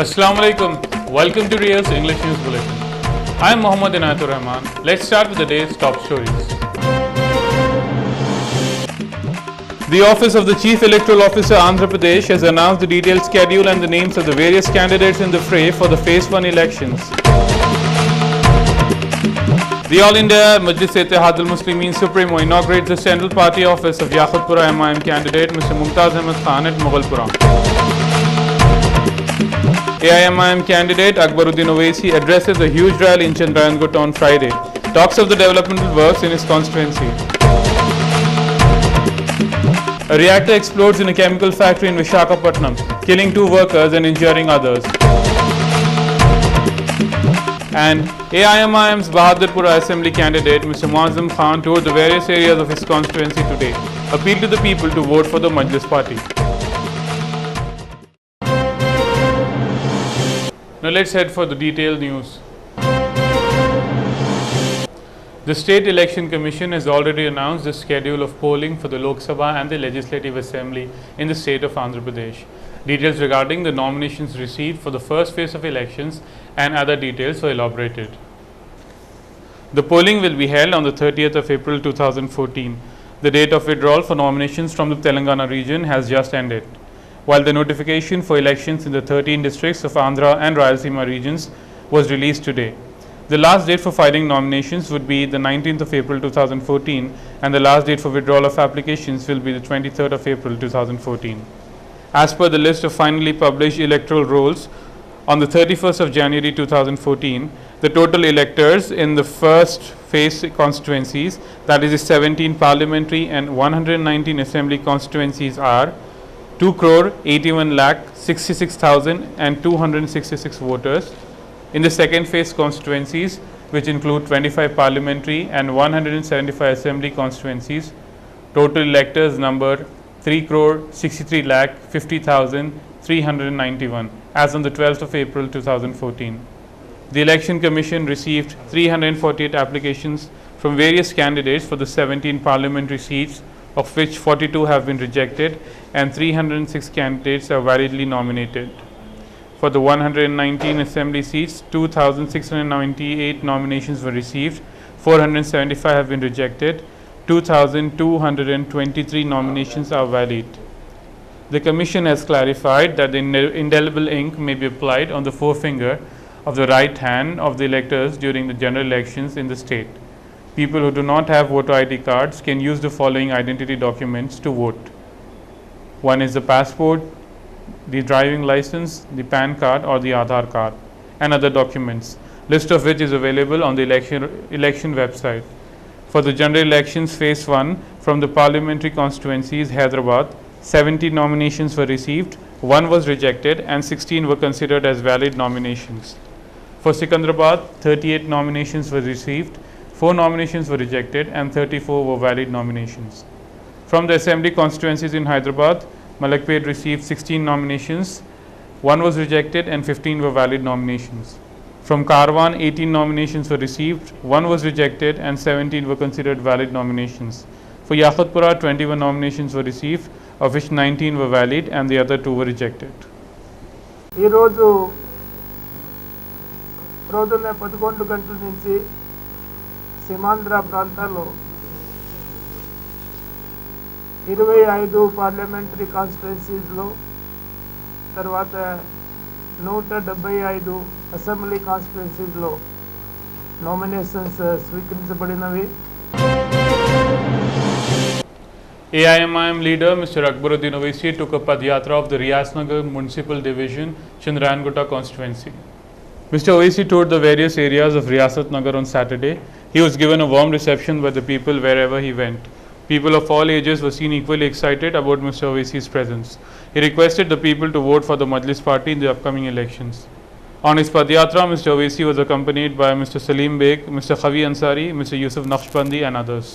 Assalamu alaikum. Welcome to Riyadh's English News Bulletin. I am Mohammad Inayatur Rahman. Let's start with the day's top stories. The Office of the Chief Electoral Officer Andhra Pradesh has announced the detailed schedule and the names of the various candidates in the fray for the Phase 1 elections. The All India Majlis-e-Ittihad al-Muslimin Supremo inaugurates the Central Party Office of Yaqutpura MIM candidate Mr. Mumtaz Ahmed Khan at Mughalpura. AIMIM candidate Akbaruddin Owaisi addresses a huge rally in Chandrayanagut on Friday. Talks of the developmental works in his constituency. A reactor explodes in a chemical factory in Visakhapatnam, killing 2 workers and injuring others. And AIMIM's Bahadurpura Assembly candidate Mr. Muazzam Khan toured the various areas of his constituency today, appealed to the people to vote for the Majlis party. Now let's head for the detailed news. The State Election Commission has already announced the schedule of polling for the Lok Sabha and the Legislative Assembly in the state of Andhra Pradesh. Details regarding the nominations received for the first phase of elections and other details were elaborated. The polling will be held on the 30th of April 2014. The date of withdrawal for nominations from the Telangana region has just ended, while the notification for elections in the 13 districts of Andhra and Rayalaseema regions was released today. The last date for filing nominations would be the 19th of April 2014 and the last date for withdrawal of applications will be the 23rd of April 2014. As per the list of finally published electoral rolls on the 31st of January 2014, the total electors in the first phase constituencies, that is the 17 parliamentary and 119 assembly constituencies, are 2,81,66,266 voters. In the second phase constituencies, which include 25 parliamentary and 175 assembly constituencies, total electors number 3,63,50,391 as on the 12th of April 2014. The Election Commission received 348 applications from various candidates for the 17 parliamentary seats, of which 42 have been rejected and 306 candidates are validly nominated. For the 119 assembly seats, 2,698 nominations were received, 475 have been rejected, 2,223 nominations are valid. The Commission has clarified that the indelible ink may be applied on the forefinger of the right hand of the electors during the general elections in the state. People who do not have voter ID cards can use the following identity documents to vote. One is the passport, the driving license, the PAN card or the Aadhaar card, and other documents, list of which is available on the election website. For the general elections phase 1 from the parliamentary constituencies Hyderabad, 70 nominations were received, 1 was rejected and 16 were considered as valid nominations. For Secunderabad, 38 nominations were received, 4 nominations were rejected and 34 were valid nominations. From the assembly constituencies in Hyderabad, Malakpet received 16 nominations, 1 was rejected and 15 were valid nominations. From Karwan, 18 nominations were received, 1 was rejected and 17 were considered valid nominations. For Yaqutpura, 21 nominations were received, of which 19 were valid and the other 2 were rejected. ఈరోజు ప్రొద్దున్నే 11 గంటల నుంచి సీమాంధ్ర ప్రాంతాల్లో 25 parliamentary కాన్స్టిట్యున్సీస్లో తర్వాత 175 assembly కాన్స్టిట్యున్సీస్లో nominations స్వీకరించబడినవి. AIMIM leader Mr. Akbaruddin Owaisi took a Padyatra of the Riyasnagar Municipal Division, Chandrayanagut constituency. Mr. Owaisi toured the various areas of Riyasat Nagar on Saturday. He was given a warm reception by the people wherever he went. People of all ages were seen equally excited about Mr. Owaisi's presence. He requested the people to vote for the Majlis party in the upcoming elections. On his Padyatra, Mr. Owaisi was accompanied by Mr. Salim Beg, Mr. Khavi Ansari, Mr. Yusuf Naqshbandi and others.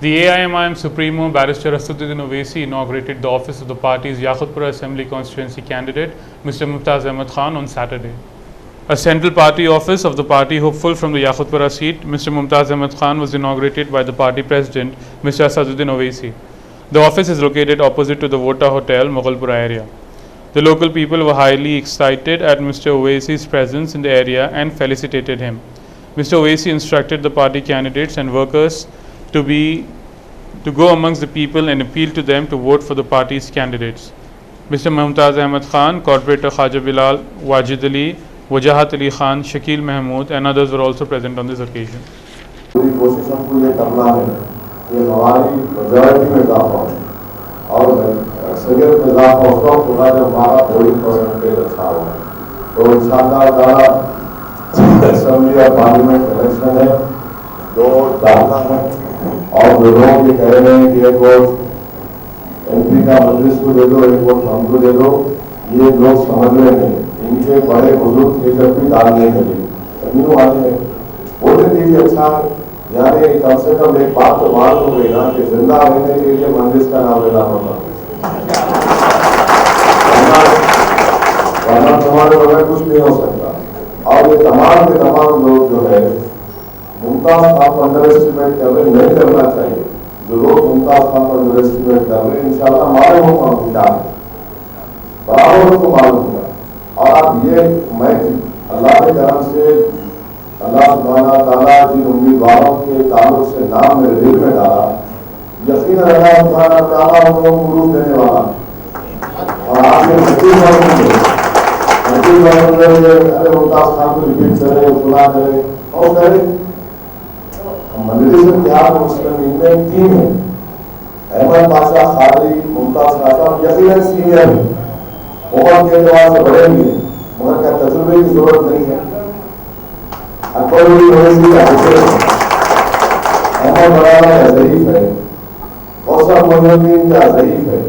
The The AIMIM Supremo Barrister Asaduddin Owaisi inaugurated the office of the party's Yaqutpura Assembly constituency candidate, Mr. Mumtaz Ahmed Khan, on Saturday. A central party office of the party hopeful from the Yaqutpura seat, Mr. Mumtaz Ahmed Khan, was inaugurated by the party president, Mr. Asaduddin Owaisi. The office is located opposite to the Vota Hotel, Mughalpura area. The local people were highly excited at Mr. Owaisi's presence in the area and felicitated him. Mr. Owaisi instructed the party candidates and workers to go amongst the people and appeal to them to vote for the party's candidates. Mr. Mumtaz Ahmed Khan, Corporator Khaja Bilal, Wajid Ali, Wajahat Ali Khan, Shakil Mahmood and others were also present on this occasion. पूरी कोशिश हमको ये करना है कि हमारी majority में इजाफा हो और अक्सरियत में इजाफा उसका होगा जब हमारा पोलिंग परसेंटेज अच्छा हो। तो इंशाअल्लाह ताला असेंबली और पार्लियामेंट इलेक्शन है, दो डालना है और जो लोग ये कह रहे हैं कि एक वोट एमपी का मजलिस को दे दो, एक वोट हमको दे दो, ये लोग समझ रहे नहीं। इनके बड़े बुजुर्ग थे जब भी दान नहीं मिली न्यू वाले बोलते थे अच्छा, यानी कम से कम एक बात तो मालूम हो गई ना कि जिंदा रहने के लिए मजलिस का नाम लेना होगा, वरना तुम्हारे बगैर कुछ नहीं हो सकता। और ये तमाम के तमाम लोग जो है मुमताज खान को अंडर एस्टिमेट कर रहे नहीं करना चाहिए। जो लोग मुमताज खान को अंडर एस्टिमेट कर रहे हैं इंशाल्लाह मालूम होगा हम क्या है, बराबर को मालूम होगा। और अब ये मैं अल्लाह के करम से अल्लाह सुब्हाना ताला जिन उम्मीदवारों के ताल्लुक से नाम मेरे दिल में डाला, यकीनन अल्लाह सुब्हाना ताला उनको उरूफ देने वाला। और आपके अरे मुमताज खान को रिपीट करें, सुना करें और करें। मजलिस इत्तेहाद मुस्लिमीन में एक टीम है, अहमद बादशाह खादी, मुमताज खान यकीनन सीनियर है, उम्र के एतबार से बड़े भी हैं, मगर क्या तजुर्बे की जरूरत नहीं है। अकबर ओवैसी का अहमद बराला का ज़ईफ है, कौसर मोइनुद्दीन का ज़ईफ है,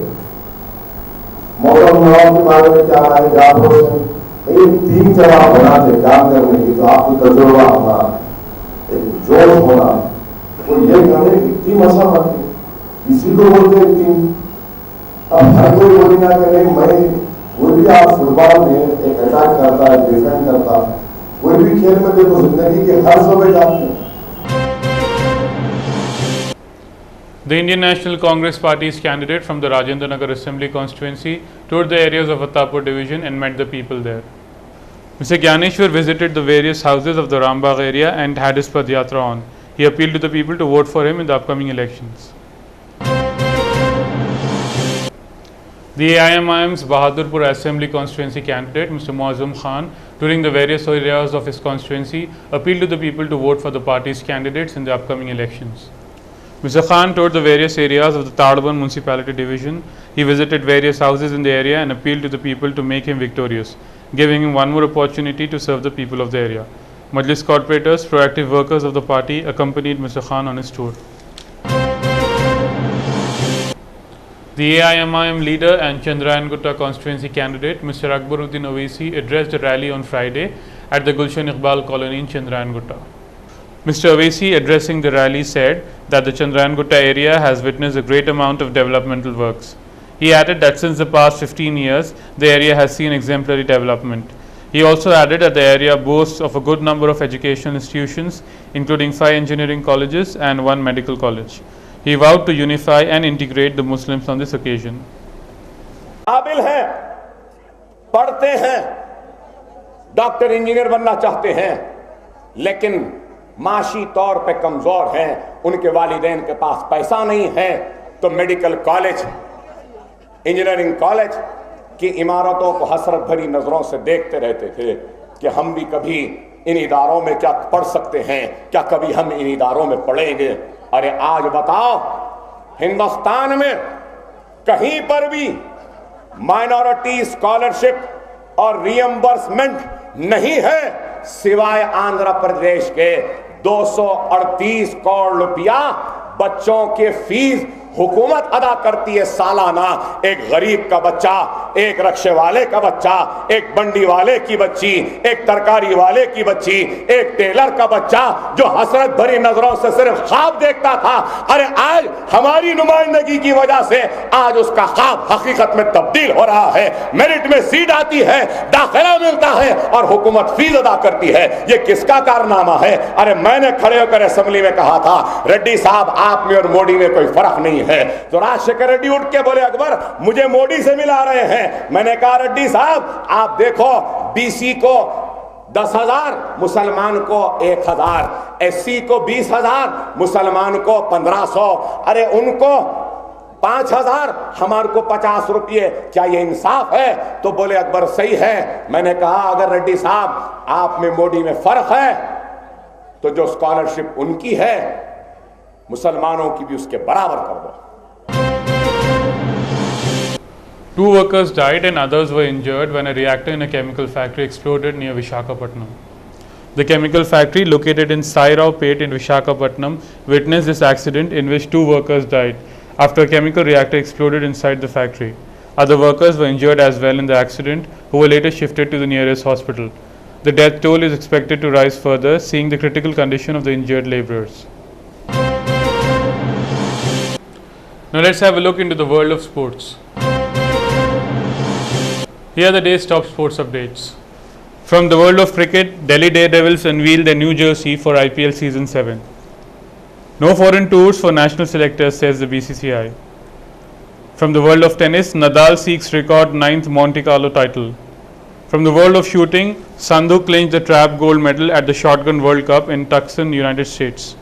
मौलवी नवाब के बारे में क्या राय जाफर हुसैन, एक टीम जब आप बनाते काम करने की तो आपको तजुर्बा होना, एक जोश होना, तो ये कहने की टीम ऐसा बनती, इसी को बोलते हैं टीम। अब हर कोई बोलेगा कि नहीं मैं कोई भी आप फुटबॉल में एक अटैक करता है, डिफेंड करता है, कोई भी खेल में देखो जिंदगी के हर शोबे जाते हैं। The Indian National Congress Party's candidate from the Rajendra Nagar Assembly constituency toured the areas of Attapur division and met the people there. Mr. Gyaneshwar visited the various houses of the Rambagh area and had his Padyatra on. He appealed to the people to vote for him in the upcoming elections. The AIMIM's Bahadurpur Assembly constituency candidate, Mr. Muazzam Khan, touring the various areas of his constituency, appealed to the people to vote for the party's candidates in the upcoming elections. Mr. Khan toured the various areas of the Tadban Municipality Division. He visited various houses in the area and appealed to the people to make him victorious, giving him one more opportunity to serve the people of the area. Majlis corporators, proactive workers of the party accompanied Mr. Khan on his tour. The AIMIM leader and Chandrayan Gutta constituency candidate, Mr. Akbaruddin Owaisi, addressed a rally on Friday at the Gulshan Iqbal colony in Chandrayan Gutta. Mr. Owaisi, addressing the rally, said that the Chandrayan Gutta area has witnessed a great amount of developmental works. He added that since the past 15 years, the area has seen exemplary development. He also added that the area boasts of a good number of educational institutions, including 5 engineering colleges and 1 medical college. He vowed to unify and integrate the Muslims on this occasion. काबिल हैं, पढ़ते हैं, doctor engineer बनना चाहते हैं, लेकिन माशी तौर पे कमजोर हैं, उनके वालिदैन के पास पैसा नहीं है, तो मेडिकल कॉलेज, इंजीनियरिंग कॉलेज की इमारतों को हसरत भरी नजरों से देखते रहते थे कि हम भी कभी इन इदारों में क्या पढ़ सकते हैं, क्या कभी हम इन इदारों में पढ़ेंगे। अरे आज बताओ, हिंदुस्तान में कहीं पर भी माइनॉरिटी स्कॉलरशिप और रियम्बर्समेंट नहीं है, सिवाय आंध्र प्रदेश के 238 करोड़ रुपया बच्चों के फीस हुकूमत ادا کرتی ہے سالانہ. ایک غریب کا بچہ, ایک رکشے والے کا بچہ, ایک بنڈی والے کی بچی, ایک ترکاری والے کی بچی, ایک ٹیلر کا بچہ جو حسرت بھری نظروں سے صرف خواب دیکھتا تھا, ارے آج ہماری نمائندگی کی وجہ سے آج اس کا خواب حقیقت میں تبدیل ہو رہا ہے. میرٹ میں سیٹ آتی ہے, داخلہ ملتا ہے اور حکومت فیس ادا کرتی ہے. یہ کس کا کارنامہ ہے؟ ارے میں نے کھڑے ہو کر اسمبلی میں کہا تھا, ریڈی صاحب آپ میں اور موڈی میں کوئی فرق نہیں ہے. تو راجشیکھر ریڈی اٹھ کے بولے اکبر مجھے موڈی سے ملا رہے ہیں. میں نے کہا ریڈی صاحب آپ دیکھو, بی سی کو 10,000, مسلمان کو 1,000, ایس سی کو 20,000, مسلمان کو 1,500, ارے ان کو 5,000, ہمارے کو 50 روپئے, کیا یہ انصاف ہے؟ تو بولے اکبر صحیح ہے. میں نے کہا اگر ریڈی صاحب آپ میں موڈی میں فرق ہے تو جو اسکالرشپ ان کی ہے مسلمانوں کی بھی اس کے برابر کر دو. 2 workers died and others were injured when a reactor in a chemical factory exploded near Visakhapatnam. The chemical factory located in Sairao Pet in Visakhapatnam witnessed this accident in which 2 workers died after a chemical reactor exploded inside the factory. Other workers were injured as well in the accident, who were later shifted to the nearest hospital. The death toll is expected to rise further, seeing the critical condition of the injured laborers. Now let's have a look into the world of sports. Here are the day's top sports updates. From the world of cricket, Delhi Daredevils unveiled their new jersey for IPL Season 7. No foreign tours for national selectors, says the BCCI. From the world of tennis, Nadal seeks record 9th Monte Carlo title. From the world of shooting, Sandhu clinched the trap gold medal at the Shotgun World Cup in Tucson, United States.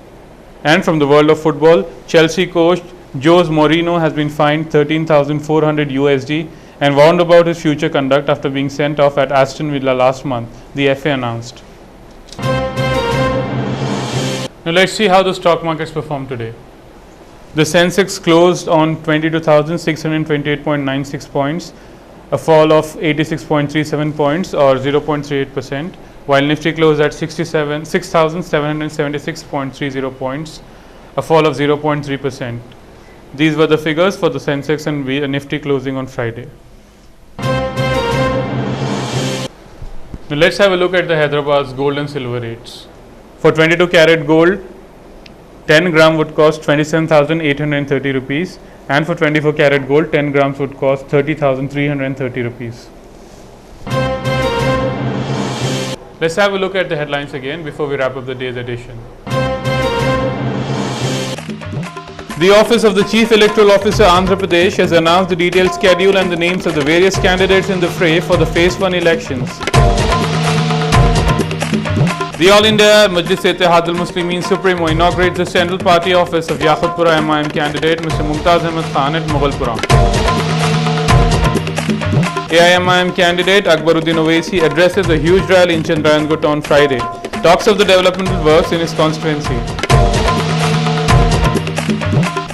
And from the world of football, Chelsea coach Jose Mourinho has been fined $13,400 USD and warned about his future conduct after being sent off at Aston Villa last month, the FA announced. Now let's see how the stock markets performed today. The Sensex closed on 22,628.96 points, a fall of 86.37 points or 0.38%, while Nifty closed at 6,776.30 points, a fall of 0.3%. These were the figures for the Sensex and Nifty closing on Friday. Now let's have a look at the Hyderabad's gold and silver rates. For 22 karat gold, 10 gram would cost 27,830 rupees, and for 24 karat gold, 10 grams would cost 30,330 rupees. Let's have a look at the headlines again before we wrap up the day's edition. The Office of the Chief Electoral Officer Andhra Pradesh has announced the detailed schedule and the names of the various candidates in the fray for the Phase 1 elections. The All India Majlis-e-Ittehad al-Muslimin Supremo inaugurates the Central Party office of Yaqutpura MIM candidate Mr. Mumtaz Ahmed Khan at Mughalpura. AIMIM candidate Akbaruddin Owaisi addresses a huge rally in Chandrayanagut on Friday. Talks of the developmental works in his constituency.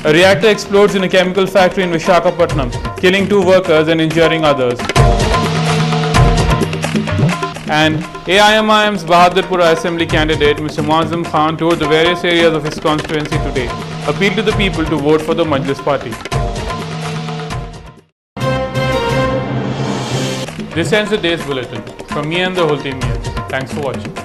A reactor explodes in a chemical factory in Visakhapatnam, killing 2 workers and injuring others. And AIMIM's Bahadurpura Assembly candidate Mr. Muazzam Khan toured the various areas of his constituency today, appealed to the people to vote for the Majlis party. This ends the day's bulletin. From me and the whole team here. Thanks for watching.